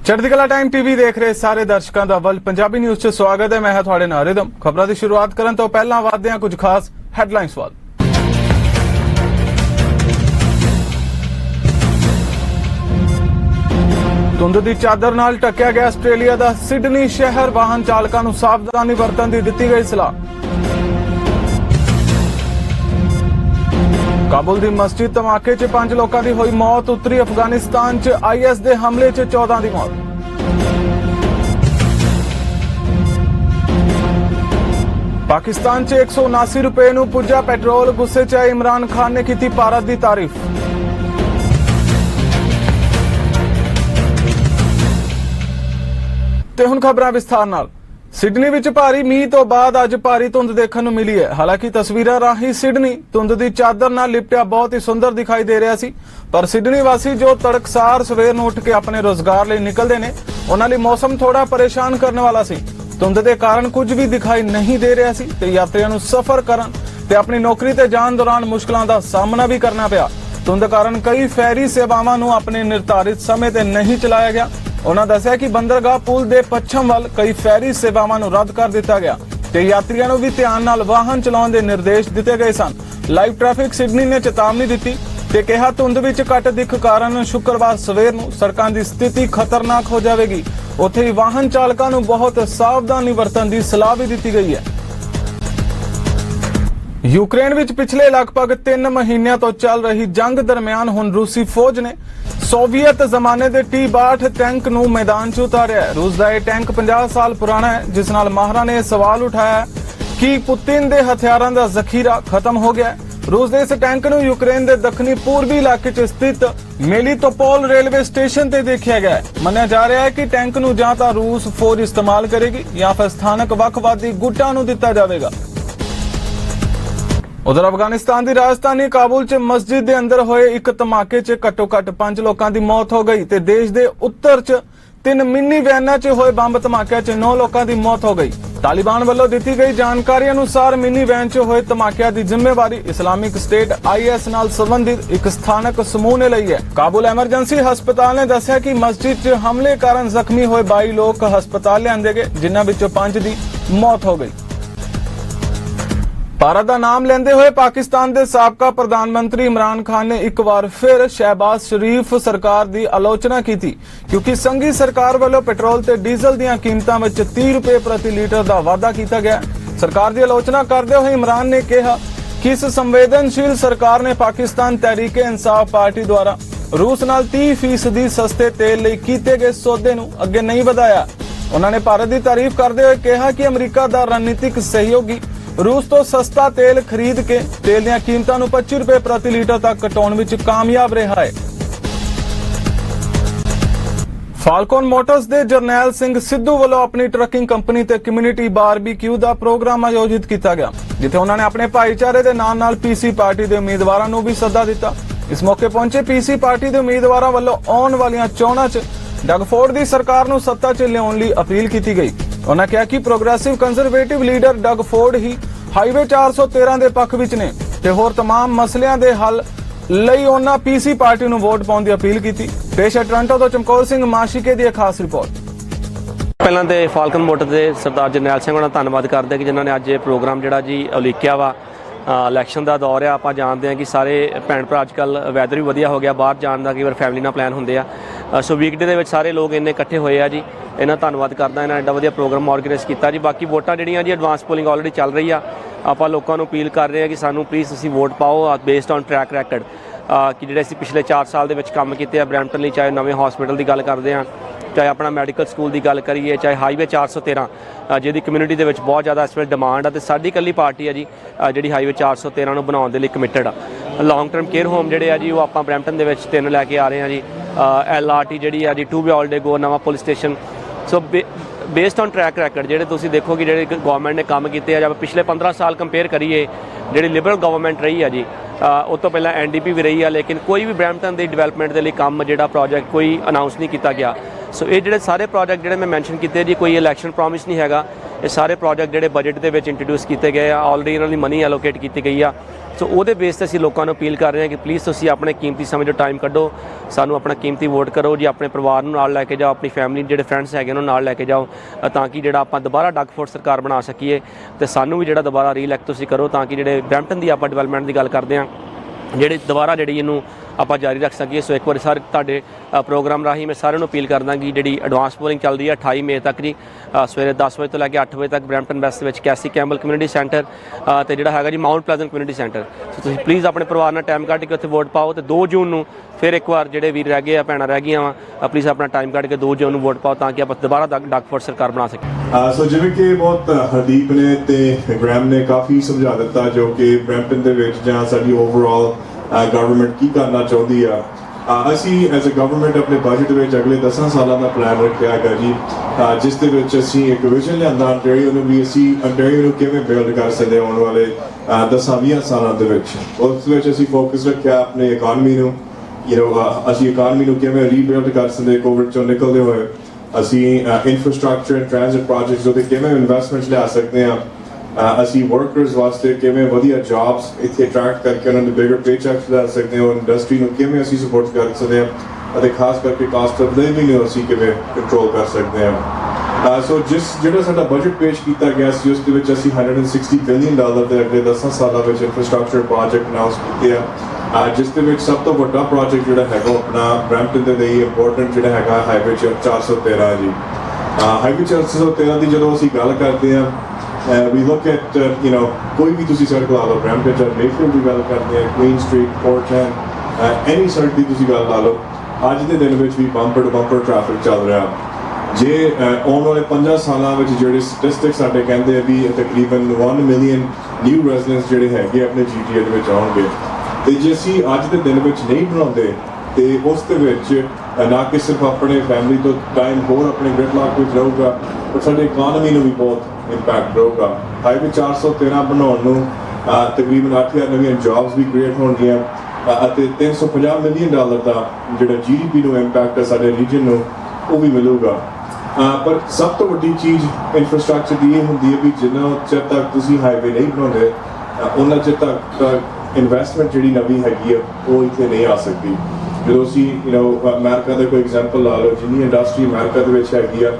चढ़ती कला time TV देख रहे सारे दर्शकों का वल पंजाबी न्यूज़ च स्वागत है। मैं हां तुहाडे नाल रिदम। खबरों की शुरुआत करन तो पहला वादे हैं कुछ खास हैडलाइंस वाल। धुंध की चादर नाल ढकिया गया आस्ट्रेलिया का सिडनी शहर। वाहन चालकों को सावधानी वरतन की दी गई सलाह। काबुल की मस्जिद धमाके च 5 लोगों की हुई मौत। उत्तरी अफगानिस्तान च IS के हमले च 14 की मौत। पाकिस्तान च 179 रुपए नूं पुजा पेट्रोल। गुस्से च आए इमरान खान ने की भारत की तारीफ। ते हुण खबरां विस्तार नाल। सिडनी विच भारी मीह तो बाद अज भारी धुंध देखने को मिली है। हालांकि तस्वीरां राही सिडनी धुंध की चादर नाल लिपटिया बहुत ही सुंदर दिखाई दे रहा सी, पर सिडनी वासी जो तड़कसार सवेर नूं उठ के अपने रोजगार लिए निकलते ने, उन्हां लई मौसम थोड़ा परेशान करने वाला सी। धुंध के कारण कुछ भी दिखाई नहीं दे रहा सी ते यात्रियों नूं सफर करन ते अपनी नौकरी ते जाण दौरान मुश्किलों का सामना भी करना पिया। धुंध कारण कई फेरी सेवावां नूं अपने निर्धारित समय ते नहीं चलाया गया। उन्होंने दस्सिया कि बंदरगाह पुल के पश्चिम वाल कई फेरी सेवावां नूं रद्द कर दिता गया ते यात्रियों नूं भी ध्यान नाल वाहन चलाउण दे निर्देश दिते गए सन। लाइव ट्रैफिक सिडनी ने चेतावनी दी ते कहा धुंध विच घट दिख कारण शुक्रवार सवेर नूं सड़कां दी स्थिति खतरनाक हो जाएगी। उत्थे ही वाहन चालकां नूं बहुत सावधानी वरतन की सलाह भी दी गई है। यूक्रेन विच पिछले लगभग 3 महीनों तो चल रही जंग दरमियान हुण रूसी फौज ने सोवियत जमाने के T-62 टैंक नूं मैदान च उतारिया है। रूस का यह टैंक 50 साल पुराना है, जिस नाल माहरां ने सवाल उठाया कि पुतिन के हथियारों का जखीरा खत्म हो गया है। रूस के इस टैंक नूं यूक्रेन के दक्षिणी पूर्वी इलाके च स्थित मेलिटोपोल रेलवे स्टेशन ते देखा गया है। मन्निया जा रहा है कि टैंक नूं जां तां रूस फौज इस्तेमाल करेगी या फिर स्थानक वखवादी गुटां नूं दिता जाएगा। उधर अफगानिस्तान की राजधानी काबुल च मस्जिद के अंदर होए एक धमाके च घट्टो घट्ट 5 लोगों की मौत हो गई ते देश के उत्तर च 3 मिनी वैनां च होए बंब धमाके च 9 लोगों की मौत हो गई। तालिबान वालों दी गई जानकारी अनुसार मिनी वैन च होए धमाकिਆਂ की जिम्मेवारी इस्लामिक स्टेट IS नाल संबंधित एक स्थानक समूह ने ली है। काबुल एमरजेंसी हस्पताल ने दस्सिया कि मस्जिद च हमले कारण जख्मी होए 22 लोग हस्पताल लिआंदे गए, जिन्हां विचों 5 की मौत हो गई। भारत का नाम लेंदे हुए पाकिस्तान के साबका प्रधानमंत्री इमरान खान ने एक बार फिर शहबाज शरीफ सरकार की आलोचना की थी, क्योंकि संघी सरकार वालों पेट्रोल ते डीजल दी कीमतों में 30 रुपए प्रति लीटर का वाधा किया गया। सरकार की आलोचना करते हुए इमरान ने कहा कि इस संवेदनशील सरकार ने पाकिस्तान तहरीके इंसाफ पार्टी द्वारा रूस नाल 30% सस्ते तेल लिए किए गए सौदे नूं अगे नहीं बढ़ाया। उन्होंने भारत की तारीफ करते हुए कहा कि अमरीका का रणनीतिक सहयोगी रूस तो सस्ता तेल खरीद के तेल दी कीमतां नूं 25 रुपए प्रति लीटर तक घटाउण विच कामयाब रहा है। फाल्कन मोटर्स के जरनैल सिंह सिद्धू वालों अपनी ट्रकिंग कंपनी ते कम्यूनिटी बारबीक्यू का प्रोग्राम आयोजित किया गया, जिथे उन्होंने अपने भाईचारे के नाल PC पार्टी के उम्मीदवारों नूं भी सद्दा दिता। इस मौके पहुंचे PC पार्टी के उम्मीदवारों वालों आउण वालियां चोणां च डगफोर्ड की सरकार नूं सत्ता च लियाउण लई अपील की गई। उन्होंने कहा कि प्रोग्रेसिव कंजरवेटिव लीडर डगफोर्ड ही हाईवे 413 के पक्ष विच ने ते होर तमाम मसलियां दे हल लई उन्हां PC पार्टी नूं वोट पाउण दी अपील की। पेश है टोरंटो तो चमकौर सिंह माशिके दी खास रिपोर्ट। पहलां ते फाल्कन मोटर के सरदार जरनैल सिंह होणां धन्नवाद करदे कि जिन्हां ने अज प्रोग्राम जिहड़ा जी उलीकिया वा। इलैक्शन का दौर है, आप जानते हैं कि सारे भैन भरा अजकल वैदर भी वधिया हो गया, बाहर जाने का कई बार फैमिली नाल प्लान होंदे आ। सो वीकडे दे विच सारे लोग इन्ने इकट्ठे होए आ जी। इन्हां धन्नवाद करदा, इन्हां एडा वधिया प्रोग्राम ऑर्गेनाइज किया जी। बाकी वोटां जिहड़ियां जी एडवांस पोलिंग ऑलरेडी चल रही आ। आप लोगों को अपील कर रहे हैं कि सानू प्लीज़ तुसीं वोट पाओ बेस्ड ऑन ट्रैक रैकड कि जिहड़े असीं पिछले 4 साल दे विच काम कीते आ ब्रैम्पटन लई, चाहे नवें हॉस्पिटल की गल करते हैं, चाहे अपना मैडिकल स्कूल की गल करिए, चाहे हाईवे 413 जिहदी कम्यूनिटी दे विच बहुत ज़्यादा इस वेले डिमांड है। तो साडी कल्ली पार्टी है जी जिहड़ी हाईवे 413 नूं बनाउण दे लई कमिटेड आ। लॉन्ग टर्म केयर होम जिहड़े आ जी वो आपां ब्रैम्पटन दे विच 3 लैके आ रहे हैं जी। LRT जिहड़ी आ जी 2 वे ऑल डे गो नवां police station. So based on track record जिहड़े तुसीं देखो कि जिहड़े गवर्नमेंट ने काम कीते जब पिछले 15 साल कंपेयर करिए जिहड़ी लिबरल गवर्नमेंट रही है जी, उस तो पहला NDP भी रही है, लेकिन कोई भी ब्रैम्पटन के डिवेलपमेंट के लिए काम जिहड़ा प्रोजेक्ट कोई अनाउंस नहीं किया गया। सो ये जिहड़े सारे प्रोजेक्ट जिहड़े मैं मैंशन किए जी कोई इलैक्शन प्रॉमिस नहीं हैगा, ਇਹ ਸਾਰੇ ਪ੍ਰੋਜੈਕਟ ਜਿਹੜੇ ਬਜਟ ਦੇ ਵਿੱਚ ਇੰਟਰੋਡਿਊਸ ਕੀਤੇ ਗਏ ਆ, ਆਲਰੇਡੀ ਇਹਨਾਂ ਦੀ ਮਨੀ ਐਲੋਕੇਟ ਕੀਤੀ ਗਈ ਆ। ਸੋ ਉਹਦੇ ਬੇਸ 'ਤੇ ਅਸੀਂ ਲੋਕਾਂ ਨੂੰ ਅਪੀਲ ਕਰ ਰਹੇ ਹਾਂ ਕਿ ਪਲੀਜ਼ ਤੁਸੀਂ ਆਪਣੇ ਕੀਮਤੀ ਸਮੇਂ 'ਚੋਂ ਟਾਈਮ ਕੱਢੋ, ਸਾਨੂੰ ਆਪਣਾ ਕੀਮਤੀ ਵੋਟ ਕਰੋ ਜੀ, ਆਪਣੇ ਪਰਿਵਾਰ ਨੂੰ ਨਾਲ ਲੈ ਕੇ ਜਾਓ, ਆਪਣੀ ਫੈਮਿਲੀ ਜਿਹੜੇ ਫਰੈਂਡਸ ਹੈਗੇ ਉਹਨਾਂ ਨੂੰ ਨਾਲ ਲੈ ਕੇ ਜਾਓ, ਤਾਂ ਕਿ ਜਿਹੜਾ ਆਪਾਂ ਦੁਬਾਰਾ ਡੱਗ ਫੋਰਡ ਸਰਕਾਰ ਬਣਾ ਸਕੀਏ ਤੇ ਸਾਨੂੰ ਵੀ ਜਿਹੜਾ ਦੁਬਾਰਾ ਰੀਇਲੈਕਟ ਤੁਸੀਂ ਕਰੋ, ਤਾਂ ਕਿ ਜਿਹੜੇ ਬਰੈਂਪਟਨ ਦੀ ਆਪਾਂ ਡਿਵੈਲਪਮੈਂਟ ਦੀ ਗੱਲ ਕਰਦੇ ਹਾਂ ਜਿਹੜੀ ਦੁਬਾਰਾ ਜਿਹੜੀ ਇਹਨੂੰ ਆਪਾਂ ਜਾਰੀ ਰੱਖ ਸਕੀਏ। ਸੋ ਇੱਕ ਵਾਰੀ ਸਰ ਤੁਹਾਡੇ ਪ੍ਰੋਗਰਾਮ ਰਾਹੀਂ ਮੈਂ ਸਾਰਿਆਂ ਨੂੰ ਅਪੀਲ ਕਰਦਾ ਕਿ ਜਿਹੜੀ ਐਡਵਾਂਸ ਪੋਲਿੰਗ ਚੱਲ ਰਹੀ ਹੈ 28 ਮਈ ਤੱਕ ਜੀ, ਸਵੇਰੇ 10 ਵਜੇ ਤੋਂ ਲੈ ਕੇ 8 ਵਜੇ ਤੱਕ ਬਰੈਂਪਟਨ ਵੈਸਟ ਵਿੱਚ ਕੈਸੀ ਕੈਂਬਲ ਕਮਿਊਨਿਟੀ ਸੈਂਟਰ ਤੇ ਜਿਹੜਾ ਹੈਗਾ ਜੀ ਮਾਊਂਟ ਪਲੇਜ਼ੈਂਟ ਕਮਿਊਨਿਟੀ ਸੈਂਟਰ। ਸੋ ਤੁਸੀਂ ਪਲੀਜ਼ ਆਪਣੇ ਪਰਿਵਾਰ ਨਾਲ ਟਾਈਮ ਕੱਢ ਕੇ ਉੱਥੇ ਵੋਟ ਪਾਓ ਤੇ 2 ਜੂਨ ਨੂੰ ਫਿਰ ਇੱਕ ਵਾਰ ਜਿਹੜੇ ਵੀਰ ਰਹਿ ਗਏ ਆ, ਭੈਣਾਂ ਰਹਿ ਗਈਆਂ ਵਾ, ਪਲੀਜ਼ ਆਪਣਾ ਟਾਈਮ ਕੱਢ ਕੇ 2 ਜੂਨ ਨੂੰ ਵੋਟ ਪਾਓ ਤਾਂ ਕਿ ਆਪਾਂ ਦੁਬਾਰਾ ਡੱਗ ਫੋਰਡ ਸਰਕਾਰ ਬਣਾ ਸਕੀਏ। ਸੋ ਜਿਵੇਂ ਕਿ ਬਹੁਤ ਹਰਦੀਪ ਨੇ ਤੇ ਗ੍ਰੈਮ ਨੇ ਕਾਫੀ ਸਮਝਾ ਦਿੱਤਾ ਜੋ ਕਿ ਬਰੈਂਪਟਨ ਦੇ ਵਿੱਚ ਜਾਂ ਸਾਡੀ ਓਵਰਆਲ ਗਵਰਨਮੈਂਟ ਕੀ ਕਰਨਾ ਚਾਹੁੰਦੀ ਆ। ਅਸੀਂ ਐਜ਼ ਅ ਗਵਰਨਮੈਂਟ ਆਪਣੇ ਬਜਟ ਵਿੱਚ ਅਗਲੇ 10 ਸਾਲਾਂ ਦਾ ਪਲਾਨ ਰੱਖਿਆ ਹੈਗਾ ਜੀ, ਜਿਸ ਦੇ ਵਿੱਚ ਅਸੀਂ ਇੱਕ ਵਿਜ਼ਨ ਲਿਆਂਦਾ ਅੰਟੈਰੀਓ ਨੂੰ ਵੀ ਅਸੀਂ ਅੰਟੈਰੀਓ ਨੂੰ ਕਿਵੇਂ ਬਿਲਡ ਕਰ ਸਕਦੇ ਆਉਣ ਵਾਲੇ 10-20 ਸਾਲਾਂ ਦੇ ਵਿੱਚ। ਉਸ ਵਿੱਚ ਅਸੀਂ ਫੋਕਸ ਰੱਖਿਆ ਆਪਣੇ ਇਕਾਨਮੀ ਨੂੰ, ਅਸੀਂ ਇਕਾਨਮੀ ਨੂੰ ਕਿਵੇਂ ਰੀਬਿਲਡ ਕਰ ਸਕਦੇ ਕੋਵਿਡ ਚੋਂ ਨਿਕਲਦੇ ਹੋਏ, ਅਸੀਂ ਇਨਫਰਾਸਟ੍ਰਕਚਰ ਐਂਡ ਟ੍ਰਾਂਜ਼ਿਟ ਪ੍ਰੋਜੈਕਟਸ ਉਹਦੇ ਕਿਵੇਂ ਇਨਵੈਸਟਮੈਂਟਸ ਲਿਆ ਸਕਦੇ ਹਾਂ, ਅਸੀਂ ਵਰਕਰਸ ਵਾਸਤੇ ਕਿਵੇਂ ਵਧੀਆ ਜੌਬਸ ਇੱਥੇ ਅਟਰੈਕਟ ਕਰਕੇ ਉਹਨਾਂ ਨੂੰ ਬਿਗਰ ਪੇਚੈਕਸ ਲੈ ਸਕਦੇ ਹਾਂ, ਇੰਡਸਟਰੀ ਨੂੰ ਕਿਵੇਂ ਅਸੀਂ ਸਪੋਰਟ ਕਰ ਸਕਦੇ ਹਾਂ ਅਤੇ ਖਾਸ ਕਰਕੇ ਕਾਸਟ ਆਫ ਲਿਵਿੰਗ ਨੂੰ ਅਸੀਂ ਕਿਵੇਂ ਕੰਟਰੋਲ ਕਰ ਸਕਦੇ ਹਾਂ। ਸੋ ਜਿਹੜਾ ਸਾਡਾ ਬਜਟ ਪੇਸ਼ ਕੀਤਾ ਗਿਆ ਸੀ ਉਸ ਦੇ ਵਿੱਚ ਅਸੀਂ $160 ਬਿਲੀਅਨ ਦੇ ਅਗਲੇ 10 ਸਾਲਾਂ ਵਿੱਚ ਇਨਫਰਾਸਟ੍ਰਕਚਰ ਪ੍ਰੋਜੈਕਟ ਅਨਾਉਂਸ ਕੀਤੇ ਆ, ਜਿਸ ਦੇ ਵਿੱਚ ਸਭ ਤੋਂ ਵੱਡਾ ਪ੍ਰੋਜੈਕਟ ਜਿਹੜਾ ਹੈਗਾ ਆਪਣਾ ਬਰੈਂਪਟਨ ਦੇ ਲਈ ਇੰਪੋਰਟੈਂਟ ਜਿਹੜਾ ਹੈਗਾ ਹਾਈਵੇ 413 ਜੀ। ਹਾਈਵੇ 413 ਦੀ ਜਦੋਂ ਅਸੀਂ ਗੱਲ ਕਰਦੇ ਹਾਂ we look at ਕੋਈ ਵੀ ਤੁਸੀਂ ਸੜਕ ਲਾ ਲਓ ਬਰੈਂਪਟਨ ਜਾਂ ਮੇਫੀਲਡ ਦੀ ਗੱਲ ਕਰਦੇ ਆ, ਕੁਈਨ ਸਟਰੀਟ, ਪੋਰਟਲੈਂਡ, ਐਨੀ ਸੜਕ ਦੀ ਤੁਸੀਂ ਗੱਲ ਲਾ ਲਓ, ਅੱਜ ਦੇ ਦਿਨ ਵਿੱਚ ਵੀ ਬੰਪਰ ਟੂ ਬੰਪਰ ਟ੍ਰੈਫਿਕ ਚੱਲ ਰਿਹਾ। ਜੇ ਆਉਣ ਵਾਲੇ 5 ਸਾਲਾਂ ਵਿੱਚ ਜਿਹੜੇ ਸਟੈਟਿਸਟਿਕਸ ਸਾਡੇ ਕਹਿੰਦੇ ਆ ਵੀ ਤਕਰੀਬਨ 1 ਮਿਲੀਅਨ ਨਿਊ ਰੈਜ਼ੀਡੈਂਟਸ ਜਿਹੜੇ ਹੈਗੇ ਆਪਣੇ GTA ਦੇ ਵਿੱਚ ਆਉਣਗੇ, ਤੇ ਜੇ ਅਸੀਂ ਅੱਜ ਦੇ ਦਿਨ ਵਿੱਚ ਨਹੀਂ ਬਣਾਉਂਦੇ ਤੇ ਉਸ ਦੇ ਵਿੱਚ ਨਾ ਕਿ ਸਿਰਫ ਆਪਣੇ ਫੈਮਿਲੀ ਤੋਂ ਟਾਈਮ ਹੋਰ ਆਪਣੇ ਗ੍ਰਿਡਲੌਕ ਵਿੱਚ ਰਹੂਗਾ, ਪਰ ਸਾਡੀ ਇਕਾਨਮੀ ਨੂੰ ਵੀ ਬਹੁਤ ਇੰਪੈਕਟ ਰਹੂਗਾ। ਹਾਈਵੇ 413 ਬਣਾਉਣ ਨੂੰ ਤਕਰੀਬਨ 8,000 ਨਵੀਆਂ ਜੌਬਸ ਵੀ ਕ੍ਰੀਏਟ ਹੋਣਗੀਆਂ ਅਤੇ $350 ਮਿਲੀਅਨ ਦਾ ਜਿਹੜਾ GDP ਨੂੰ ਇੰਪੈਕਟ ਹੈ ਸਾਡੇ ਰੀਜਨ ਨੂੰ ਉਹ ਵੀ ਮਿਲੂਗਾ। ਪਰ ਸਭ ਤੋਂ ਵੱਡੀ ਚੀਜ਼ ਇਨਫਰਾਸਟ੍ਰਕਚਰ ਦੀ ਇਹ ਹੁੰਦੀ ਹੈ ਵੀ ਜਿੰਨਾ ਚਿਰ ਤੱਕ ਤੁਸੀਂ ਹਾਈਵੇ ਨਹੀਂ ਬਣਾਉਂਦੇ ਉਹਨਾਂ ਚਿਰ ਤੱਕ ਇਨਵੈਸਟਮੈਂਟ ਜਿਹੜੀ ਨਵੀਂ ਹੈਗੀ ਆ ਉਹ ਇੱਥੇ ਨਹੀਂ ਆ ਸਕਦੀ। ਜਦੋਂ ਅਸੀਂ ਅਮਰੀਕਾ ਦਾ ਕੋਈ ਐਗਜ਼ਾਮਪਲ ਲਾ ਲਓ, ਜਿੰਨੀ ਇੰਡਸਟਰੀ ਅਮਰੀਕਾ ਦੇ ਵਿੱਚ ਹੈਗੀ ਆ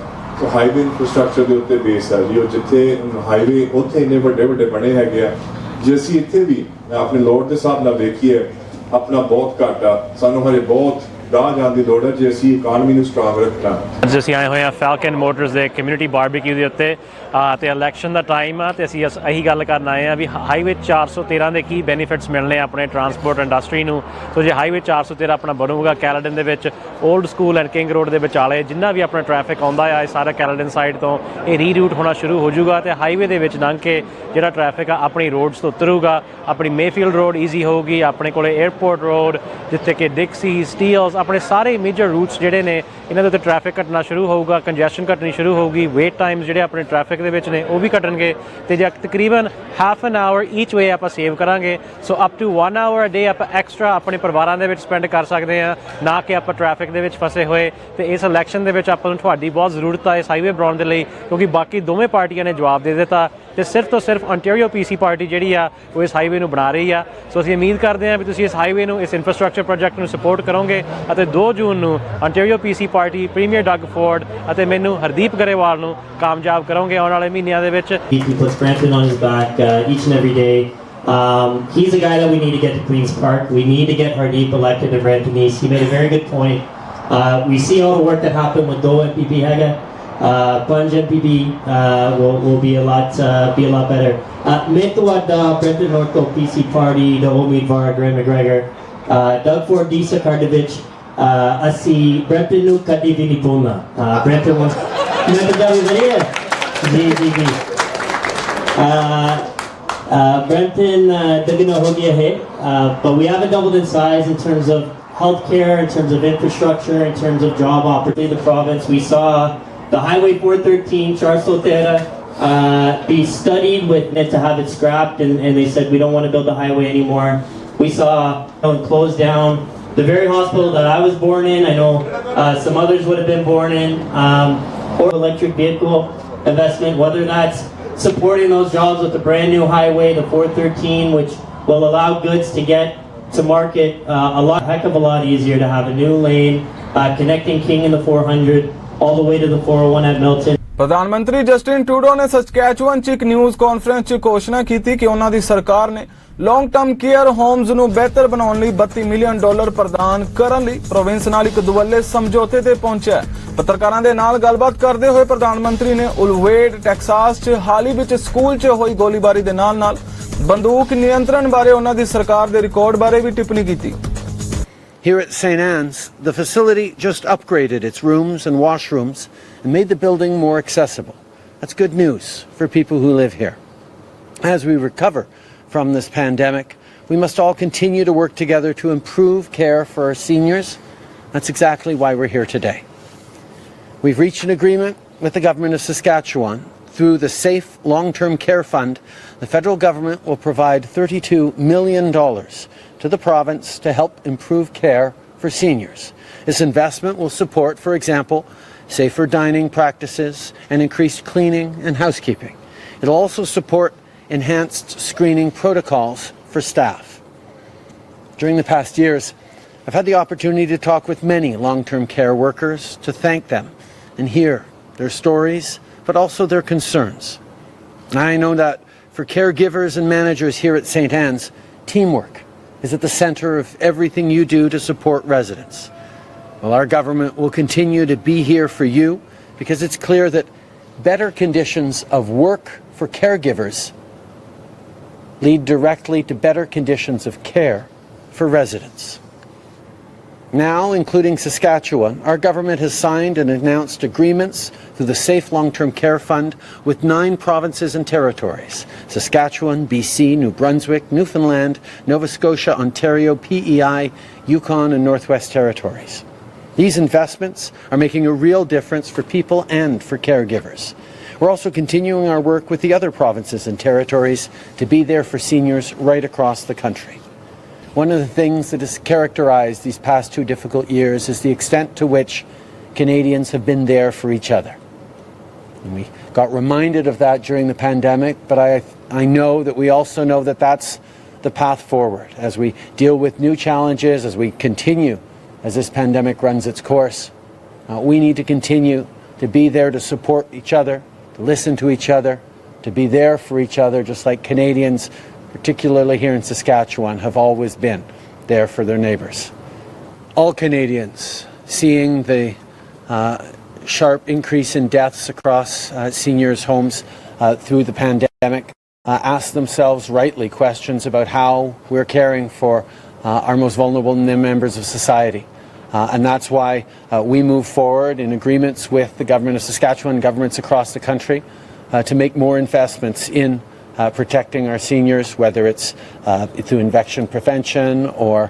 ਉਹ ਹਾਈਵੇ ਇਨਫਰਾਸਟ੍ਰਕਚਰ ਦੇ ਉੱਤੇ ਬੇਸ ਹੈ ਜੀ। ਉਹ ਜਿੱਥੇ ਹਾਈਵੇ ਉੱਥੇ ਇੰਨੇ ਵੱਡੇ ਬਣੇ ਹੈਗੇ ਆ, ਜੇ ਅਸੀਂ ਇੱਥੇ ਵੀ ਆਪਣੇ ਲੋੜ ਦੇ ਹਿਸਾਬ ਨਾਲ ਵੇਖੀਏ ਆਪਣਾ ਬਹੁਤ ਘੱਟ ਆ, ਸਾਨੂੰ ਹਜੇ ਬਹੁਤ ਗਾਹ ਜਾਣ ਦੀ ਲੋੜ ਹੈ ਜੇ ਅਸੀਂ ਇਕਾਨਮੀ ਨੂੰ ਸਟਰੋਂਗ ਰੱਖਣਾ। ਅੱਜ ਅਸੀਂ ਆਏ ਹੋਏ ਹਾਂ ਫੈਲਕਨ ਮੋਟਰਸ ਦੇ ਕਮਿਊਨਿਟੀ ਬਾਰਬੀਕਿਊ ਦੇ ਉੱਤੇ ਤੇ ਇਲੈਕਸ਼ਨ ਦਾ ਟਾਈਮ ਆ ਤੇ ਅਸੀਂ ਇਹੀ ਗੱਲ ਕਰਨ ਆਏ ਹਾਂ ਵੀ ਹਾਈਵੇ 413 ਦੇ ਕੀ ਬੈਨੀਫਿਟਸ ਮਿਲਣੇ ਆਪਣੇ ਟਰਾਂਸਪੋਰਟ ਇੰਡਸਟਰੀ ਨੂੰ। ਸੋ ਜੇ ਹਾਈਵੇ 413 ਆਪਣਾ ਬਣੂਗਾ ਕੈਲਡਨ ਦੇ ਵਿੱਚ old school and king road ਦੇ ਵਿਚਾਲੇ ਜਿੰਨਾ ਵੀ ਆਪਣਾ ਟ੍ਰੈਫਿਕ ਆਉਂਦਾ ਆ ਇਹ ਸਾਰਾ ਕੈਲਡਨ ਸਾਈਡ ਤੋਂ ਇਹ ਰੀਰੂਟ ਹੋਣਾ ਸ਼ੁਰੂ ਹੋ ਜਾਊਗਾ ਤੇ ਹਾਈਵੇ ਦੇ ਵਿੱਚ ਲੰਘ ਕੇ ਜਿਹੜਾ ਟ੍ਰੈਫਿਕ ਆ ਆਪਣੀ ਰੋਡਸ ਤੋਂ ਉਤਰੂਗਾ। ਆਪਣੀ ਮੇਫੀਲਡ ਰੋਡ ਈਜ਼ੀ ਹੋਊਗੀ, ਆਪਣੇ ਕੋਲੇ 에ਅਰਪੋਰਟ ਰੋਡ ਜਿੱਥੇ ਕਿ ਡਿਕਸੀ, ਸਟੀਲਸ, ਆਪਣੇ ਸਾਰੇ ਮੇਜਰ ਰੂਟਸ ਜਿਹੜੇ ਨੇ ਇਹਨਾਂ ਦੇ ਉੱਤੇ ਟ੍ਰੈਫਿਕ ਘਟਣਾ ਸ਼ੁਰੂ ਹੋਊਗਾ, ਕੰਜੈਸ਼ਨ ਘਟਣੀ ਸ਼ੁਰੂ ਹੋਊਗੀ, ਵੇਟ ਟਾਈਮਸ ਜਿਹੜੇ ਆਪਣੇ ਟ੍ਰੈਫਿਕ ਦੇ ਵਿੱਚ ਨੇ ਉਹ ਵੀ ਘਟਣਗੇ ਤੇ ਜੇ ਤਕਰੀਬਨ ਹਾਫ ਐਨ ਆਵਰ ਈਚ ਵੇ ਆਪਾਂ ਸੇਵ ਕਰਾਂਗੇ ਸੋ ਅਪ ਟੂ 1 ਆਵਰ ਡੇ ਆਪਾਂ ਐਕਸਟਰਾ ਆਪਣੇ ਪਰਿਵਾਰਾਂ ਦੇ ਵਿੱਚ ਸਪੈਂਡ ਕਰ ਸਕਦੇ ਹਾਂ, ਨਾ ਕਿ ਆਪਾਂ ਟ੍ਰੈਫਿਕ ਦੇ ਵਿੱਚ ਫਸੇ ਹੋਏ। ਤੇ ਇਸ ਇਲੈਕਸ਼ਨ ਦੇ ਵਿੱਚ ਆਪਾਂ ਨੂੰ ਤੁਹਾਡੀ ਬਹੁਤ ਜ਼ਰੂਰਤ ਹੈ ਇਸ ਹਾਈਵੇ ਬਣਾਉਣ ਦੇ ਲਈ, ਕਿਉਂਕਿ ਬਾਕੀ ਦੋਵੇਂ ਪਾਰਟੀਆਂ ਨੇ ਜਵਾਬ ਦੇ ਦਿੱਤਾ ਤੇ ਸਿਰਫ ਤੋਂ ਸਿਰਫ ontario PC ਪਾਰਟੀ ਜਿਹੜੀ ਆ ਉਹ ਇਸ ਹਾਈਵੇ ਨੂੰ ਬਣਾ ਰਹੀ ਆ। ਸੋ ਅਸੀਂ ਉਮੀਦ ਕਰਦੇ ਹਾਂ ਵੀ ਤੁਸੀਂ ਇਸ ਹਾਈਵੇ ਨੂੰ, ਇਸ ਇਨਫਰਾਸਟ੍ਰਕਚਰ ਪ੍ਰੋਜੈਕਟ ਨੂੰ ਸਪੋਰਟ ਕਰੋਗੇ ਅਤੇ 2 ਜੂਨ ਨੂੰ ontario PC party premier Doug Ford ਅਤੇ ਮੈਨੂੰ ਹਰਦੀਪ ਗਰੇਵਾਲ ਨੂੰ ਕਾਮਯਾਬ ਕਰੋਗੇ ਆਉਣ ਵਾਲੇ ਮਹੀਨਿਆਂ ਦੇ ਵਿੱਚ। He puts Brampton on his back each and every day. He's a guy that we need to get to Queen's Park. We need to get Hardeep elected in Brampton East. He made a very good point. We see all the work that happened with Doe MPP Haga. Punj MPP will be a lot better. Metwad Brampton North PC Party, the Omidvar, Graham McGregor, Doug Ford, Disa Kardovich, Asi Brampton Nu Kadi Vinipuna. Brampton was Punjabi Varia. Ji Brampton dagana ho gaya hai, but we haven't doubled in size in terms of healthcare, in terms of infrastructure, in terms of job opportunity in the province. We saw the Highway 413 Charles be studied with to have it scrapped, and they said we don't want to build the highway anymore. We saw close down the very hospital that I was born in. I know some others would have been born in, or electric vehicle. investment, whether that's supporting those jobs with the brand new highway, the 413, which will allow goods to get to market heck of a lot easier, to have a new lane connecting King and the 400 all the way to the 401 at Milton. ਪ੍ਰਧਾਨ ਮੰਤਰੀ Justin Trudeau ਨੇ Saskatchewan 'ਚ ਇੱਕ news conference 'ਚ ਘੋਸ਼ਣਾ ਕੀਤੀ ਕਿ ਉਹਨਾਂ ਦੀ ਸਰਕਾਰ ਨੇ ਲੌਂਗ ਟਰਮ ਕੇਅਰ ਹੋਮਜ਼ ਨੂੰ ਬਿਹਤਰ ਬਣਾਉਣ ਲਈ $32 ਮਿਲੀਅਨ ਪ੍ਰਦਾਨ ਕਰਨ ਲਈ ਪ੍ਰੋਵਿੰਸ ਨਾਲ ਇੱਕ ਦੁਵੱਲੇ ਸਮਝੌਤੇ ਤੇ ਪਹੁੰਚਿਆ। ਪੱਤਰਕਾਰਾਂ ਦੇ ਨਾਲ ਗੱਲਬਾਤ ਕਰਦੇ ਹੋਏ ਪ੍ਰਧਾਨ ਮੰਤਰੀ ਨੇ ਉਲਵੇਡ ਟੈਕਸਾਸ 'ਚ ਹਾਲ ਹੀ ਵਿੱਚ ਸਕੂਲ 'ਚ ਹੋਈ ਗੋਲੀਬਾਰੀ ਦੇ ਨਾਲ-ਨਾਲ ਬੰਦੂਕ ਨਿਯੰਤਰਣ ਬਾਰੇ ਉਹਨਾਂ ਦੀ ਸਰਕਾਰ ਦੇ ਰਿਕਾਰਡ ਬਾਰੇ ਵੀ ਟਿੱਪਣੀ ਕੀਤੀ। Here at St. Anne's, the facility just upgraded its rooms and washrooms and made the building more accessible. That's good news for people who live here. As we recover from this pandemic, we must all continue to work together to improve care for our seniors. That's exactly why we're here today. We've reached an agreement with the Government of Saskatchewan. Through the Safe Long-Term Care Fund, the federal government will provide $32 million to the province to help improve care for seniors. This investment will support, for example, safer dining practices and increased cleaning and housekeeping. It will also support enhanced screening protocols for staff. During the past years, I've had the opportunity to talk with many long-term care workers to thank them and hear their stories, but also their concerns. I know that for caregivers and managers here at St. Anne's, teamwork is at the center of everything you do to support residents. Well, our government will continue to be here for you because it's clear that better conditions of work for caregivers lead directly to better conditions of care for residents. Now, including Saskatchewan, our government has signed and announced agreements through the Safe Long-Term Care Fund with 9 provinces and territories: Saskatchewan, BC, New Brunswick, Newfoundland, Nova Scotia, Ontario, PEI, Yukon and Northwest Territories. These investments are making a real difference for people and for caregivers. We're also continuing our work with the other provinces and territories to be there for seniors right across the country. One of the things that has characterized these past 2 difficult years is the extent to which Canadians have been there for each other. And we got reminded of that during the pandemic, but I know that we also know that that's the path forward as we deal with new challenges, as we continue, as this pandemic runs its course. We need to continue to be there to support each other, to listen to each other, to be there for each other, just like Canadians, particularly here in Saskatchewan, have always been there for their neighbours. All Canadians, seeing the sharp increase in deaths across seniors' homes through the pandemic, ask themselves rightly questions about how we're caring for our most vulnerable members of society. And that's why we move forward in agreements with the Government of Saskatchewan, governments across the country, to make more investments in protecting our seniors, whether it's through infection prevention or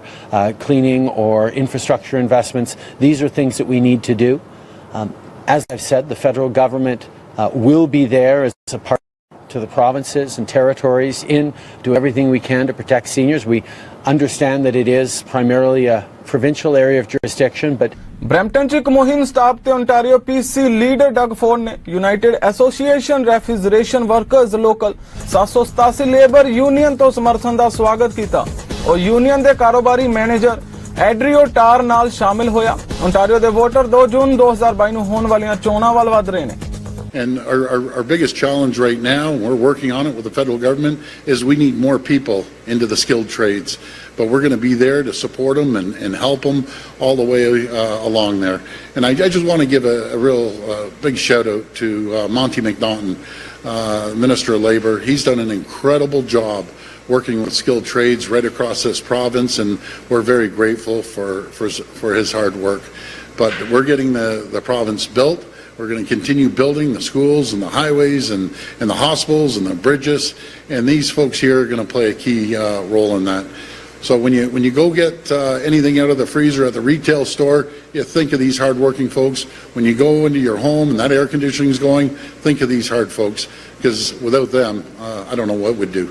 cleaning or infrastructure investments. These are things that we need to do. As I've said, the federal government will be there as a partner to the provinces and territories in do everything we can to protect seniors. We understand that it is primarily a provincial area of jurisdiction, but Brampton 'ਚ ਇੱਕ ਮੁਹਿੰਮ ਸਥਾਪਿਤ Ontario PC leader Doug Ford ਨੇ united association refrigeration workers local 787 labour union ਤੋਂ ਸਮਰਥਨ ਦਾ ਸਵਾਗਤ ਕੀਤਾ। ਉਹ ਯੂਨੀਅਨ ਦੇ ਕਾਰੋਬਾਰੀ ਮੈਨੇਜਰ ਐਡਰੀਓ ਟਾਰ ਨਾਲ ਸ਼ਾਮਿਲ ਹੋਇਆ। ਓਨਟਾਰੀਓ ਦੇ ਵੋਟਰ 2 ਜੂਨ 2022 ਨੂੰ ਹੋਣ ਵਾਲੀਆਂ ਚੋਣਾਂ ਵੱਲ ਵਧ ਰਹੇ ਨੇ। And our biggest challenge right now, and we're working on it with the federal government, is we need more people into the skilled trades. But we're going to be there to support them and help them all the way along there. And I just want to give a real big shout out to Monty McNaughton, Minister of Labour. He's done an incredible job working with skilled trades right across this province, and we're very grateful for his hard work. But we're getting the province built. We're going to continue building the schools and the highways and the hospitals and the bridges, and these folks here are going to play a key role in that. So when you go get anything out of the freezer at the retail store, you think of these hard-working folks. When you go into your home and that air conditioning is going, think of these hard folks, because without them, I don't know what we'd do.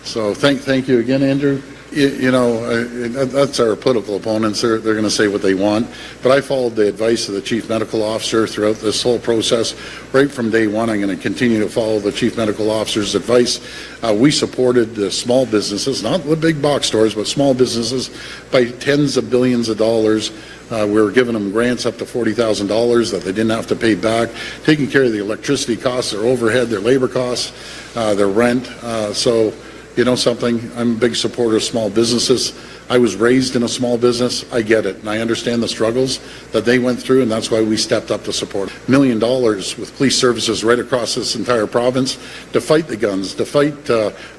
So thank you again, Andrew. That's our political opponents. They're going to say what they want. But I followed the advice of the Chief Medical Officer throughout this whole process. Right from day one, I'm going to continue to follow the Chief Medical Officer's advice. We supported the small businesses, not the big box stores, but small businesses by tens of billions of dollars. We were giving them grants up to $40,000 that they didn't have to pay back, taking care of the electricity costs, their overhead, their labor costs, their rent. So, you know something, I'm a big supporter of small businesses. I was raised in a small business. I get it, and I understand the struggles that they went through, and that's why we stepped up to support $1 million with police services right across this entire province to fight the guns, to fight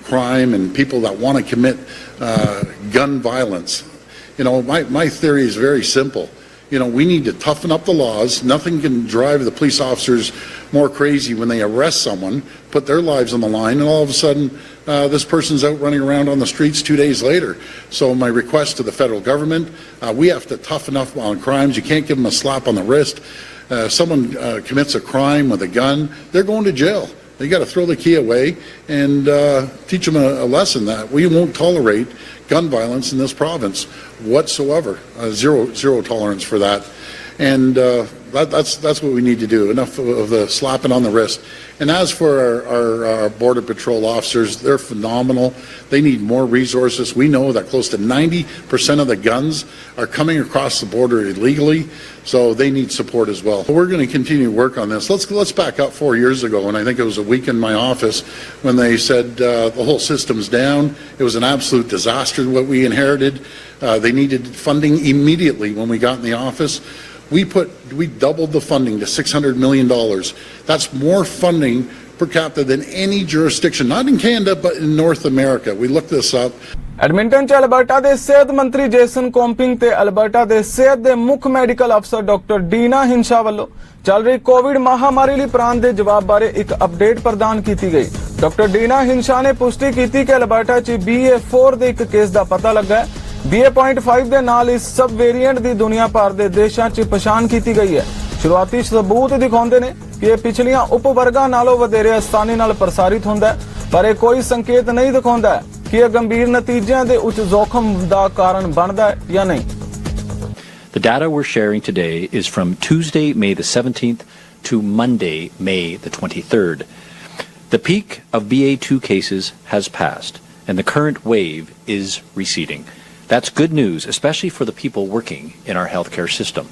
crime and people that want to commit gun violence. You know, my theory is very simple. You know, we need to toughen up the laws. Nothing can drive the police officers more crazy when they arrest someone, put their lives on the line, and all of a sudden this person's out running around on the streets 2 days later. So my request to the federal government, we have to toughen up on crimes. You can't give them a slap on the wrist. If someone commits a crime with a gun, they're going to jail. They got to throw the key away and teach them a lesson that we won't tolerate gun violence in this province whatsoever. Zero tolerance for that. And that's what we need to do. Enough of the slapping on the wrist. And as for our Border Patrol officers, they're phenomenal. They need more resources. We know that close to 90% of the guns are coming across the border illegally, so they need support as well. We're going to continue to work on this. Let's back up 4 years ago, and I think it was a week in my office when they said the whole system's down. It was an absolute disaster what we inherited. They needed funding immediately when we got in the office. We doubled the funding to $600 million. That's more funding per capita than any jurisdiction, not in Canada, but in North America. We looked this up. Edmonton ਚ Alberta ਦੇ ਸਿਹਤ ਮੰਤਰੀ Jason ਕੋਂਪਿੰਗ ਤੇ Alberta ਦੇ ਸਿਹਤ ਦੇ ਮੁੱਖ medical ਅਫਸਰ ਡਾਕਟਰ ਡੀਨਾ ਹਿੰਸ਼ਾ ਵੱਲੋਂ ਚੱਲ ਰਹੀ ਕੋਵਿਡ ਮਹਾਮਾਰੀ ਲਈ ਪ੍ਰਾਣ ਦੇ ਜਵਾਬ ਬਾਰੇ ਇੱਕ ਅਪਡੇਟ ਪ੍ਰਦਾਨ ਕੀਤੀ ਗਈ। ਡਾਕਟਰ ਡੀਨਾ ਹਿੰਸ਼ਾ ਨੇ ਪੁਸ਼ਟੀ ਕੀਤੀ ਕਿ ਅਲਬਰਟਾ ਚ BA4 ਦੇ ਇੱਕ ਕੇਸ ਦਾ ਪਤਾ ਲੱਗਾ ਹੈ। BA.5 ਦੇ ਨਾਲ ਇਸ ਸਬ ਵੇਰੀਐਂਟ ਦੀ ਦੁਨੀਆ ਭਰ ਦੇ ਦੇਸ਼ਾਂ 'ਚ ਪਛਾਣ ਕੀਤੀ ਗਈ ਹੈ। ਸ਼ੁਰੂਆਤੀ ਸਬੂਤ ਦਿਖਾਉਂਦੇ ਨੇ ਕਿ ਇਹ ਪਿਛਲੀਆਂ ਉਪ-ਵਰਗਾਂ ਨਾਲੋਂ ਵਧੇਰੇ ਆਸਾਨੀ ਨਾਲ ਪ੍ਰਸਾਰਿਤ ਹੁੰਦਾ ਹੈ, ਪਰ ਇਹ ਕੋਈ ਸੰਕੇਤ ਨਹੀਂ ਦਿਖਾਉਂਦਾ ਕਿ ਇਹ ਗੰਭੀਰ ਨਤੀਜਿਆਂ ਦੇ ਉੱਚ ਜੋਖਮ ਦਾ ਕਾਰਨ ਬਣਦਾ ਹੈ ਜਾਂ ਨਹੀਂ। The data we're sharing today is from Tuesday, May the 17th to Monday, May the 23rd. The peak of BA2 cases has passed, and the current wave is receding. That's good news, especially for the people working in our healthcare system.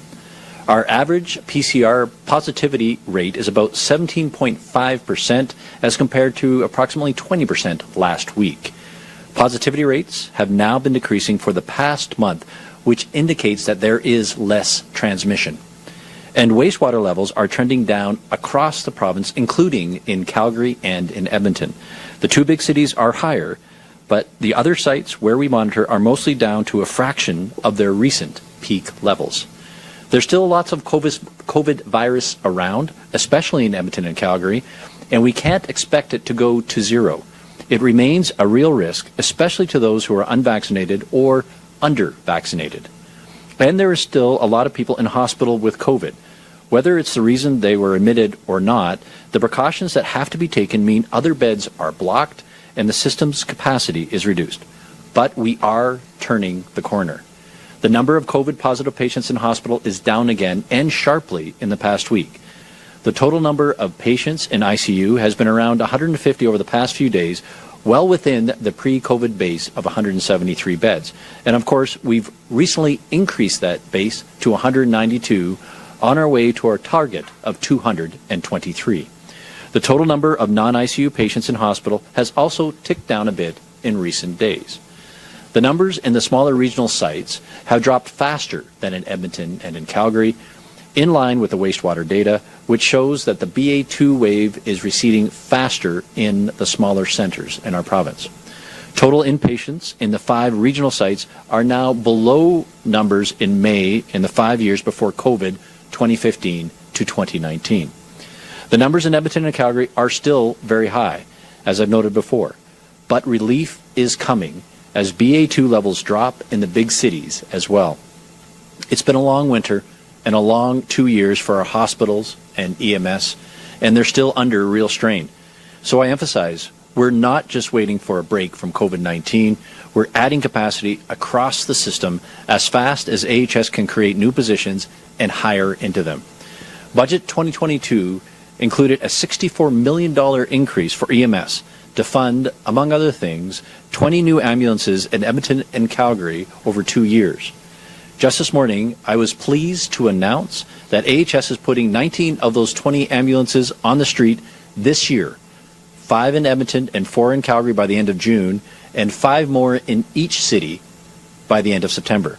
Our average PCR positivity rate is about 17.5% as compared to approximately 20% last week. Positivity rates have now been decreasing for the past month, which indicates that there is less transmission. And wastewater levels are trending down across the province, including in Calgary and in Edmonton. The two big cities are higher, but the other sites where we monitor are mostly down to a fraction of their recent peak levels. There's still lots of COVID virus around, especially in Edmonton and Calgary, and we can't expect it to go to zero. It remains a real risk, especially to those who are unvaccinated or under-vaccinated. And there is still a lot of people in hospital with COVID. Whether it's the reason they were admitted or not, the precautions that have to be taken mean other beds are blocked and the system's capacity is reduced. But we are turning the corner. The number of COVID-positive patients in hospital is down again and sharply in the past week. The total number of patients in ICU has been around 150 over the past few days, well within the pre-COVID base of 173 beds. And of course, we've recently increased that base to 192 on our way to our target of 223. The total number of non-ICU patients in hospital has also ticked down a bit in recent days. The numbers in the smaller regional sites have dropped faster than in Edmonton and in Calgary, in line with the wastewater data, which shows that the BA2 wave is receding faster in the smaller centers in our province. Total inpatients in the 5 regional sites are now below numbers in May in the 5 years before COVID, 2015 to 2019. The numbers in Edmonton and Calgary are still very high, as I've noted before, but relief is coming as BA2 levels drop in the big cities as well. It's been a long winter and a long 2 years for our hospitals and EMS, and they're still under real strain. So I emphasize, we're not just waiting for a break from COVID-19. We're adding capacity across the system as fast as AHS can create new positions and hire into them. Budget 2022 included a $64 million increase for EMS to fund, among other things, 20 new ambulances in Edmonton and Calgary over 2 years. Just this morning, I was pleased to announce that AHS is putting 19 of those 20 ambulances on the street this year, 5 in Edmonton and 4 in Calgary by the end of June, and 5 more in each city by the end of September.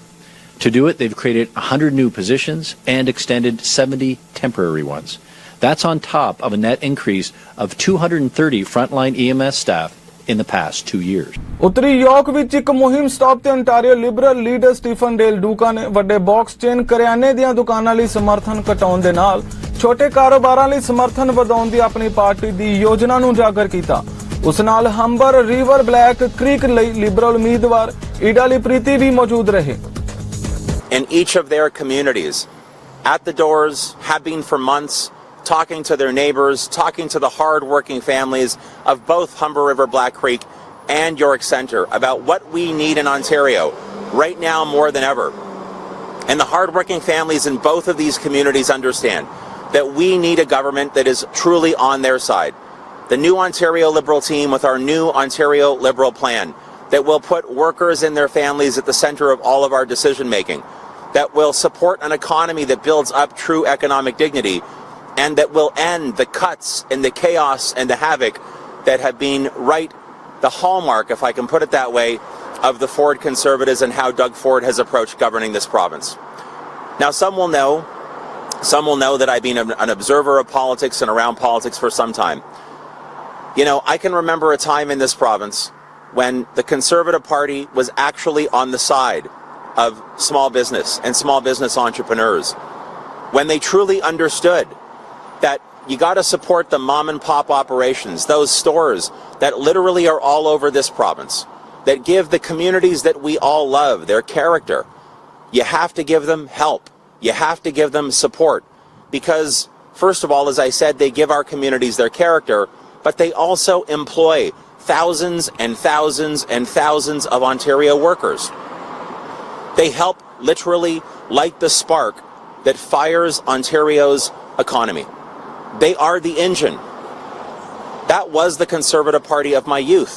To do it, they've created 100 new positions and extended 70 temporary ones. That's on top of a net increase of 230 frontline EMS staff in the past 2 years. ਉੱਤਰੀ York ਵਿੱਚ ਇੱਕ ਮੁਹਿੰਮ stop ਤੇ ontario liberal leader Steven Del Duca ਨੇ ਵੱਡੇ box chain ਕਰਿਆਨੇ ਦੀਆਂ ਦੁਕਾਨਾਂ ਲਈ ਸਮਰਥਨ ਘਟਾਉਣ ਦੇ ਨਾਲ ਛੋਟੇ ਕਾਰੋਬਾਰਾਂ ਲਈ ਸਮਰਥਨ ਵਧਾਉਣ ਦੀ ਆਪਣੀ ਪਾਰਟੀ ਦੀ ਯੋਜਨਾ ਨੂੰ ਉਜਾਗਰ ਕੀਤਾ। ਉਸ ਨਾਲ ਹੰਬਰ ਰਿਵਰ ਬਲੈਕ ਕ੍ਰੀਕ ਲਈ ਲਿਬਰਲ ਉਮੀਦਵਾਰ ਈਡਾਲੀ ਪ੍ਰੀਤੀ ਵੀ ਮੌਜੂਦ ਰਹੇ। In each of their communities, at the doors, have been for months, talking to their neighbors, talking to the hard-working families of both Humber River Black Creek and York Centre about what we need in Ontario right now more than ever. And the hard-working families in both of these communities understand that we need a government that is truly on their side. The new Ontario Liberal team with our new Ontario Liberal plan that will put workers and their families at the centre of all of our decision-making, that will support an economy that builds up true economic dignity, and that will end the cuts and the chaos and the havoc that have been the hallmark, if I can put it that way, of the Ford Conservatives and how Doug Ford has approached governing this province. Now, some will know that I've been an observer of politics and around politics for some time. You know, I can remember a time in this province when the Conservative Party was actually on the side of small business and small business entrepreneurs, when they truly understood that you got to support the mom and pop operations, those stores that literally are all over this province, that give the communities that we all love their character. You have to give them help. You have to give them support because, first of all, as I said, they give our communities their character, but they also employ thousands and thousands and thousands of Ontario workers. They help literally light the spark that fires Ontario's economy. They are the engine. That was the Conservative Party of my youth.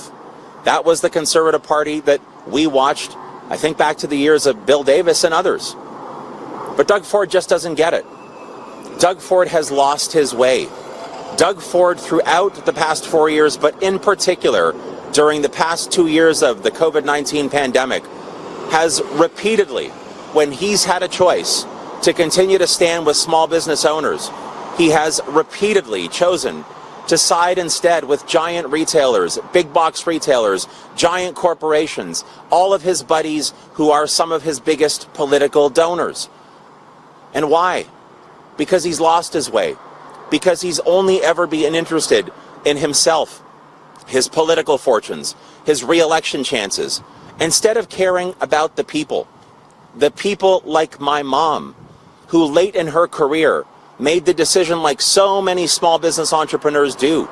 That was the Conservative Party that we watched, I think back to the years of Bill Davis and others. But Doug Ford just doesn't get it. Doug Ford has lost his way. Doug Ford throughout the past 4 years, but in particular during the past 2 years of the COVID-19 pandemic, has repeatedly, when he's had a choice to continue to stand with small business owners, he has repeatedly chosen to side instead with giant retailers, big box retailers, giant corporations, all of his buddies who are some of his biggest political donors. And why? Because he's lost his way. Because he's only ever been interested in himself, his political fortunes, his re-election chances, instead of caring about the people like my mom, who late in her career made the decision, like so many small business entrepreneurs do,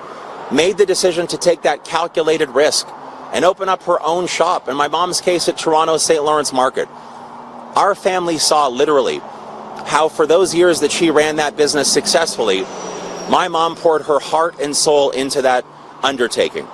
made the decision to take that calculated risk and open up her own shop, in my mom's case at Toronto's St. Lawrence Market. Our family saw literally how for those years that she ran that business successfully, my mom poured her heart and soul into that undertaking.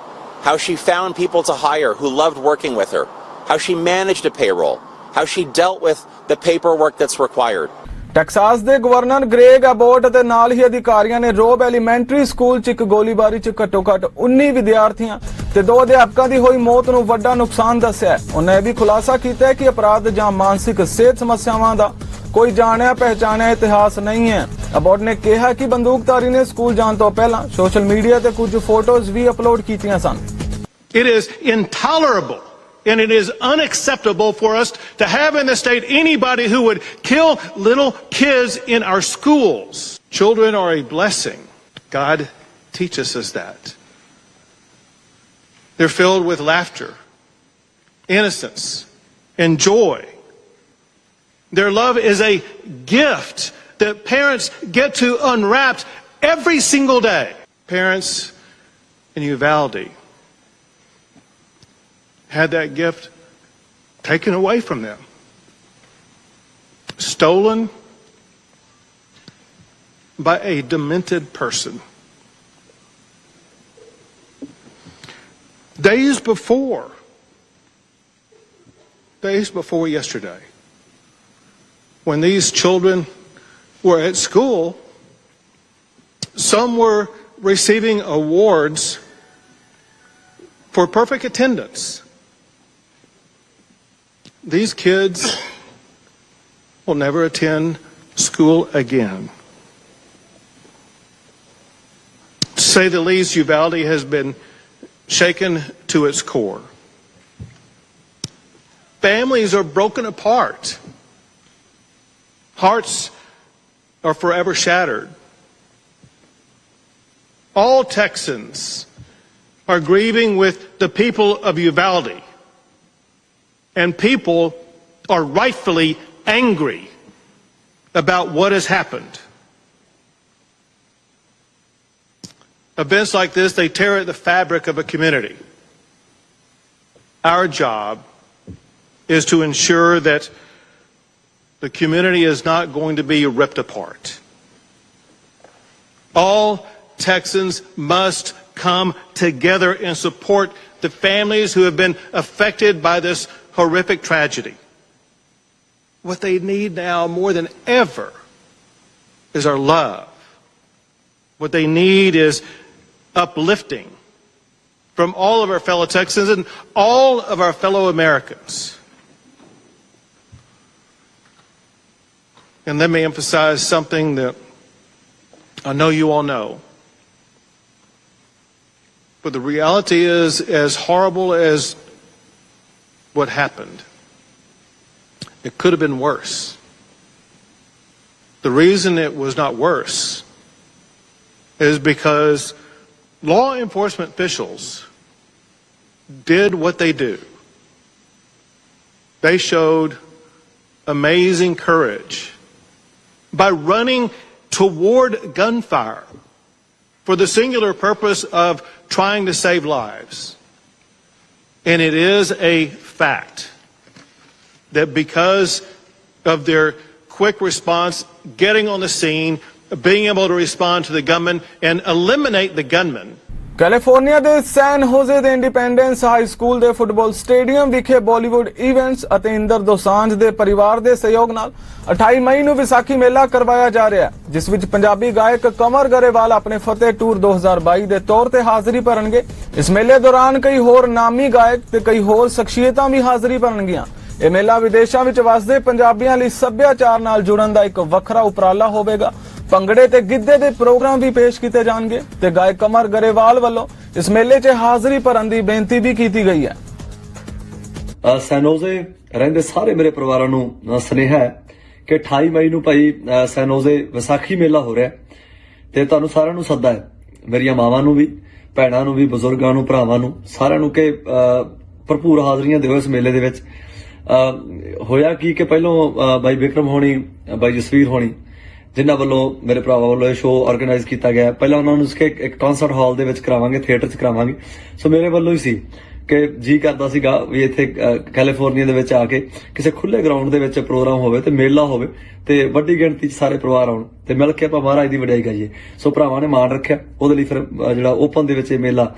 How she found people to hire who loved working with her, how she managed a payroll, how she dealt with the paperwork that's required. Texas ਦੇ governor Greg ਅਬੋਟ ਅਤੇ ਨਾਲ ਹੀ ਅਧਿਕਾਰੀਆਂ ਨੇ ਰੋਬ elementary school 'ਚ ਇੱਕ ਗੋਲੀਬਾਰੀ 'ਚ ਘੱਟੋ-ਘੱਟ 19 ਵਿਦਿਆਰਥੀਆਂ ਤੇ 2 ਅਧਿਆਪਕਾਂ ਦੀ ਹੋਈ ਮੌਤ ਨੂੰ ਵੱਡਾ ਨੁਕਸਾਨ ਦੱਸਿਆ। ਉਹਨਾਂ ਇਹ ਵੀ ਖੁਲਾਸਾ ਕੀਤਾ ਕਿ ਅਪਰਾਧ ਜਾਂ ਮਾਨਸਿਕ ਸਿਹਤ ਸਮੱਸਿਆਵਾਂ ਦਾ ਕੋਈ ਜਾਣਿਆ ਪਹਿਚਾਣਿਆ ਇਤਿਹਾਸ ਨਹੀਂ ਹੈ। ਅਬੋਟ ਨੇ ਕਿਹਾ ਕਿ ਬੰਦੂਕਧਾਰੀ ਨੇ ਸਕੂਲ ਜਾਣ ਤੋਂ ਪਹਿਲਾਂ ਸੋਸ਼ਲ ਮੀਡੀਆ ਤੇ ਕੁਝ ਫੋਟੋਜ਼ ਵੀ ਅਪਲੋਡ ਕੀਤੀਆਂ ਸਨ। It is intolerable. And it is unacceptable for us to have in the state anybody who would kill little kids in our schools. Children are a blessing. God teaches us that. They're filled with laughter, innocence, and joy. Their love is a gift that parents get to unwrap every single day. Parents in Uvalde, had that gift taken away from them, stolen by a demented person. Days before yesterday, when these children were at school, some were receiving awards for perfect attendance. These kids will never attend school again. To say the least, Uvalde has been shaken to its core. Families are broken apart. Hearts are forever shattered. All Texans are grieving with the people of Uvalde, and people are rightfully angry about what has happened. Events like this, they tear at the fabric of a community. Our job is to ensure that the community is not going to be ripped apart. All Texans must come together and support the families who have been affected by this horrific tragedy. What they need now more than ever is our love. What they need is uplifting from all of our fellow Texans and all of our fellow Americans. And let me emphasize something that I know you all know. But the reality is, as horrible as what happened, it could have been worse. The reason it was not worse is because law enforcement officials did what they do. They showed amazing courage by running toward gunfire for the singular purpose of trying to save lives. And it is a fact that because of their quick response, getting on the scene, being able to respond to the gunman and eliminate the gunman, California ਦੇ ਸੈਨ ਹੋਜ਼ੇ ਦੇ independence high school ਦੇ football stadium ਵਿਖੇ Bollywood events ਅਤੇ ਇੰਦਰ ਦੋਸਾਂਝ ਦੇ ਪਰਿਵਾਰ ਦੇ ਸਹਿਯੋਗ ਨਾਲ 28 ਮਈ ਨੂੰ ਵਿਸਾਖੀ ਮੇਲਾ ਕਰਵਾਇਆ ਜਾ ਰਿਹਾ ਹੈ, ਜਿਸ ਵਿੱਚ ਪੰਜਾਬੀ ਗਾਇਕ ਕਮਰ ਗਰੇਵਾਲ ਆਪਣੇ ਫਤਿਹ ਟੂਰ 2022 ਦੇ ਤੌਰ ਤੇ ਹਾਜ਼ਰੀ ਭਰਨਗੇ। ਇਸ ਮੇਲੇ ਦੌਰਾਨ ਕਈ ਹੋਰ ਨਾਮੀ ਗਾਇਕ ਤੇ ਕਈ ਹੋਰ ਸ਼ਖਸੀਅਤਾਂ ਵੀ ਹਾਜ਼ਰੀ ਭਰਨਗੀਆਂ। ਇਹ ਮੇਲਾ ਵਿਦੇਸ਼ਾਂ ਵਿੱਚ ਵਸਦੇ ਪੰਜਾਬੀਆਂ ਲਈ ਸੱਭਿਆਚਾਰ ਨਾਲ ਜੁੜਨ ਦਾ ਇੱਕ ਵੱਖਰਾ ਉਪਰਾਲਾ ਹੋਵੇਗਾ। ਭੰਗੜੇ ਤੇ ਗਿੱਧੇ ਦੇ ਪ੍ਰੋਗਰਾਮ ਵੀ ਪੇਸ਼ ਕੀਤੇ ਜਾਣਗੇ ਤੇ ਗਾਇਕ ਕਮਰ ਗਰੇਵਾਲ ਵੱਲੋਂ ਇਸ ਮੇਲੇ 'ਚ ਹਾਜ਼ਰੀ ਭਰਨ ਦੀ ਬੇਨਤੀ ਵੀ ਕੀਤੀ ਗਈ ਹੈ। ਸੈਨੋਜ਼ੇ ਰਹਿੰਦੇ ਸਾਰੇ ਮੇਰੇ ਪਰਿਵਾਰਾਂ ਨੂੰ ਸੁਨੇਹਾ ਹੈ ਕਿ 28 ਮਈ ਨੂੰ ਭਾਈ ਸੈਨੋਜ਼ੇ ਵਿਸਾਖੀ ਮੇਲਾ ਹੋ ਰਿਹਾ ਤੇ ਤੁਹਾਨੂੰ ਸਾਰਿਆਂ ਨੂੰ ਸੱਦਾ ਹੈ, ਮੇਰੀਆਂ ਮਾਵਾਂ ਨੂੰ ਵੀ, ਭੈਣਾਂ ਨੂੰ ਵੀ, ਬਜ਼ੁਰਗਾਂ ਨੂੰ, ਭਰਾਵਾਂ ਨੂੰ, ਸਾਰਿਆਂ ਨੂੰ ਕਿ ਭਰਪੂਰ ਹਾਜ਼ਰੀਆਂ ਦਿਓ ਇਸ ਮੇਲੇ ਦੇ ਵਿੱਚ। ਹੋਇਆ ਕੀ ਕਿ ਪਹਿਲੋਂ ਬਾਈ ਵਿਕਰਮ ਹੋਣੀ, ਬਾਈ ਜਸਵੀਰ ਹੋਣੀ, ਜਿਨ੍ਹਾਂ ਵੱਲੋਂ ਮੇਰੇ ਭਰਾਵਾਂ ਵੱਲੋਂ ਇਹ ਸ਼ੋਅ ਆਰਗੇਨਾਈਜ਼ ਕੀਤਾ ਗਿਆ, ਪਹਿਲਾਂ ਉਹਨਾਂ ਨੂੰ ਇੱਕ ਕਨਸਰਟ ਹਾਲ ਦੇ ਵਿੱਚ ਕਰਾਵਾਂਗੇ, ਥੀਏਟਰ 'ਚ ਕਰਾਵਾਂਗੇ। ਸੋ ਮੇਰੇ ਵੱਲੋਂ ਹੀ ਸੀ ਕਿ ਜੀ ਕਰਦਾ ਸੀਗਾ ਵੀ ਇੱਥੇ ਕੈਲੀਫੋਰਨੀਆ ਦੇ ਵਿੱਚ ਆ ਕੇ ਕਿਸੇ ਖੁੱਲੇ ਗਰਾਊਂਡ ਦੇ ਵਿੱਚ ਪ੍ਰੋਗਰਾਮ ਹੋਵੇ ਤੇ ਮੇਲਾ ਹੋਵੇ ਤੇ ਵੱਡੀ ਗਿਣਤੀ 'ਚ ਸਾਰੇ ਪਰਿਵਾਰ ਆਉਣ ਤੇ ਮਿਲ ਕੇ ਆਪਾਂ ਮਹਾਰਾਜ ਦੀ ਵਡਿਆਈ ਗਾਈਏ। ਸੋ ਭਰਾਵਾਂ ਨੇ ਮਾਣ ਰੱਖਿਆ, ਉਹਦੇ ਲਈ ਫਿਰ ਜਿਹੜਾ ਓਪਨ ਦੇ ਵਿੱਚ ਇਹ ਮੇਲਾ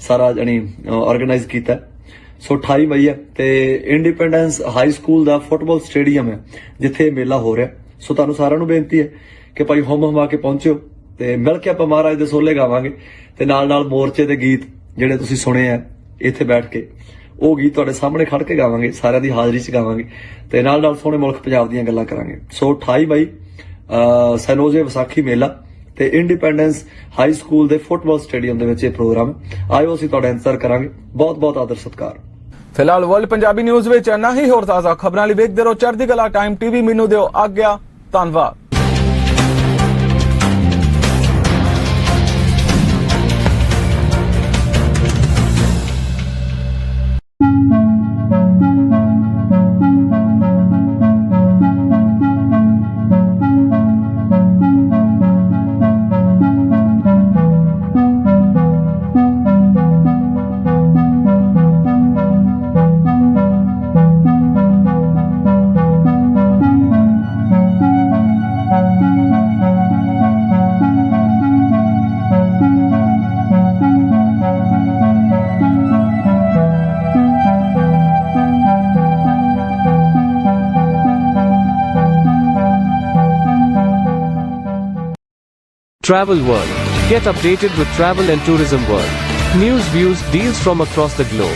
ਸਾਰਾ ਜਾਣੀ ਆਰਗੇਨਾਈਜ਼ ਕੀਤਾ। ਸੋ 28 ਮਈ ਹੈ ਤੇ ਇੰਡੀਪੈਂਡੈਂਸ ਹਾਈ ਸਕੂਲ ਦਾ ਫੁੱਟਬਾਲ ਸਟੇਡੀਅਮ ਹੈ ਜਿੱਥੇ ਇਹ ਮੇਲਾ ਹੋ ਰਿਹਾ। ਸੋ ਤੁਹਾਨੂੰ ਸਾਰਿਆਂ ਨੂੰ ਬੇਨਤੀ ਹੈ ਕਿ ਭਾਈ ਹੁਮ ਹੁਮਾ ਕੇ ਪਹੁੰਚਿਓ ਤੇ ਮਿਲ ਕੇ ਆਪਾਂ ਮਹਾਰਾਜ ਦੇ ਸੋਲੇ ਗਾਵਾਂਗੇ ਤੇ ਨਾਲ ਮੋਰਚੇ ਦੇ ਗੀਤ ਜਿਹੜੇ ਤੁਸੀਂ ਸੁਣੇ ਆ ਇੱਥੇ ਬੈਠ ਕੇ, ਉਹ ਗੀਤ ਤੁਹਾਡੇ ਸਾਹਮਣੇ ਖੜ ਕੇ ਗਾਵਾਂਗੇ, ਸਾਰਿਆਂ ਦੀ ਹਾਜ਼ਰੀ 'ਚ ਗਾਵਾਂਗੇ ਤੇ ਨਾਲ ਸੋਹਣੇ ਮੁਲਕ ਪੰਜਾਬ ਦੀਆਂ ਗੱਲਾਂ ਕਰਾਂਗੇ। ਸੋ 28 ਮਈ ਸੈਨੋਜ਼ੇ ਵਿਸਾਖੀ ਮੇਲਾ ਤੇ ਇੰਡੀਪੈਂਡੈਂਸ ਹਾਈ ਸਕੂਲ ਦੇ ਫੁੱਟਬਾਲ ਸਟੇਡੀਅਮ ਦੇ ਵਿੱਚ ਇਹ ਪ੍ਰੋਗਰਾਮ ਆਇਓ, ਅਸੀਂ ਤੁਹਾਡਾ ਇੰਤਜ਼ਾਰ ਕਰਾਂਗੇ। ਬਹੁਤ ਆਦਰ ਸਤਿਕਾਰ। ਫਿਲਹਾਲ ਵਰਲਡ ਪੰਜਾਬੀ ਨਿਊਜ਼ ਵਿੱਚ ਇੰਨਾ ਹੀ। ਹੋਰ ਤਾਜ਼ਾ ਖਬਰਾਂ ਲਈ ਵੇਖਦੇ ਰਹੋ ਚੜ੍ਹਦੀ ਕਲਾ ਟਾਈਮ ਟੀਵੀ। ਮੈਨੂੰ ਦਿਓ ਆਗਿਆ, ਧੰਨਵਾਦ। Travel World. Get updated with travel and tourism world. News, views, deals from across the globe.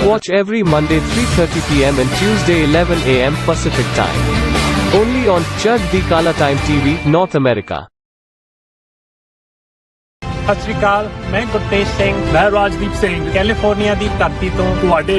Watch every Monday 3:30 p.m. and Tuesday 11 a.m. Pacific Time. Only on Church Di Kala Time TV, North America. ਸਤਿ ਸ਼੍ਰੀ ਅਕਾਲ, ਮੈਂ ਗੁਰਤੇਜ ਸਿੰਘ, ਮੈਂ Rajdeep Singh, California ਦੀ ਧਰਤੀ ਤੋਂ ਤੁਹਾਡੇ